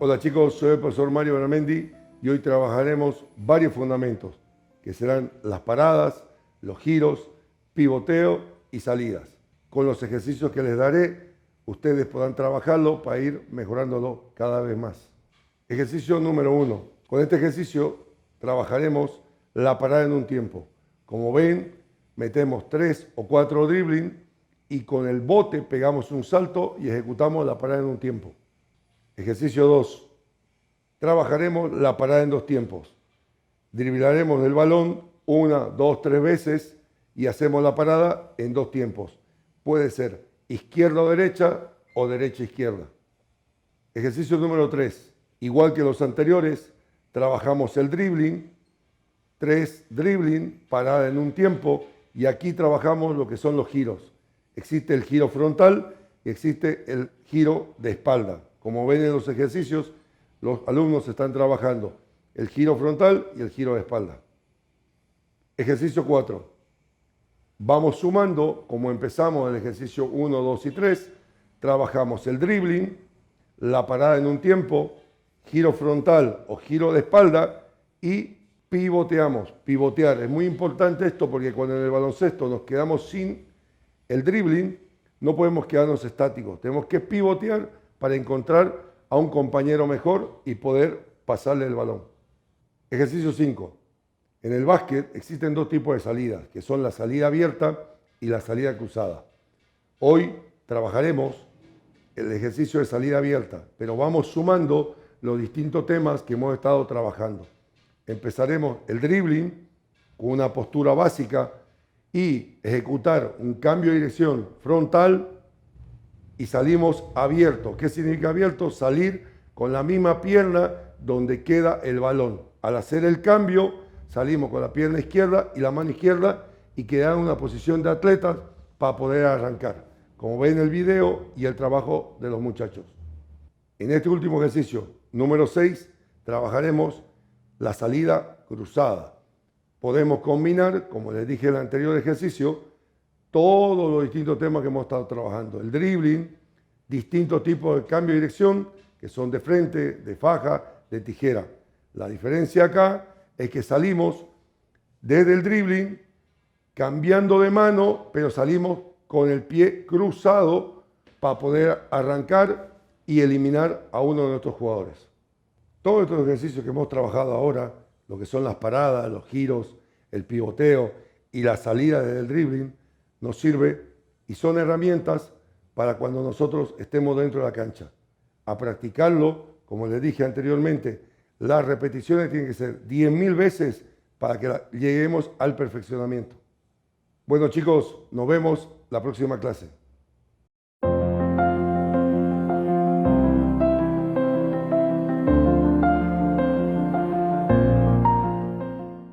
Hola chicos, soy el profesor Mario Beramendi y hoy trabajaremos varios fundamentos que serán las paradas, los giros, pivoteo y salidas. Con los ejercicios que les daré, ustedes podrán trabajarlo para ir mejorándolo cada vez más. Ejercicio número 1. Con este ejercicio trabajaremos la parada en un tiempo. Como ven, metemos 3 o 4 dribbling y con el bote pegamos un salto y ejecutamos la parada en un tiempo. Ejercicio 2. Trabajaremos la parada en 2 tiempos. Driblaremos el balón 1, 2, 3 veces y hacemos la parada en 2 tiempos. Puede ser izquierda o derecha izquierda. Ejercicio número 3. Igual que los anteriores, trabajamos el dribbling, 3 dribbling, parada en un tiempo, y aquí trabajamos lo que son los giros. Existe el giro frontal y existe el giro de espalda. Como ven en los ejercicios, los alumnos están trabajando el giro frontal y el giro de espalda. Ejercicio 4. Vamos sumando, como empezamos el ejercicio 1, 2 y 3, trabajamos el dribbling, la parada en un tiempo, giro frontal o giro de espalda y pivoteamos. Pivotear, es muy importante esto porque cuando en el baloncesto nos quedamos sin el dribbling, no podemos quedarnos estáticos. Tenemos que pivotear para encontrar a un compañero mejor y poder pasarle el balón. Ejercicio 5. En el básquet existen 2 tipos de salidas, que son la salida abierta y la salida cruzada. Hoy trabajaremos el ejercicio de salida abierta, pero vamos sumando los distintos temas que hemos estado trabajando. Empezaremos el dribbling con una postura básica y ejecutar un cambio de dirección frontal y salimos abiertos. ¿Qué significa abierto? Salir con la misma pierna donde queda el balón. Al hacer el cambio, salimos con la pierna izquierda y la mano izquierda y quedar en una posición de atletas para poder arrancar, como ven en el video y el trabajo de los muchachos. En este último ejercicio, número 6, trabajaremos la salida cruzada. Podemos combinar, como les dije en el anterior ejercicio, todos los distintos temas que hemos estado trabajando. El dribbling, distintos tipos de cambio de dirección, que son de frente, de faja, de tijera. La diferencia acá es que salimos desde el dribbling, cambiando de mano, pero salimos con el pie cruzado para poder arrancar y eliminar a uno de nuestros jugadores. Todos estos ejercicios que hemos trabajado ahora, lo que son las paradas, los giros, el pivoteo y la salida del dribbling, nos sirve y son herramientas para cuando nosotros estemos dentro de la cancha. A practicarlo, como les dije anteriormente, las repeticiones tienen que ser 10.000 veces para que lleguemos al perfeccionamiento. Bueno chicos, nos vemos la próxima clase.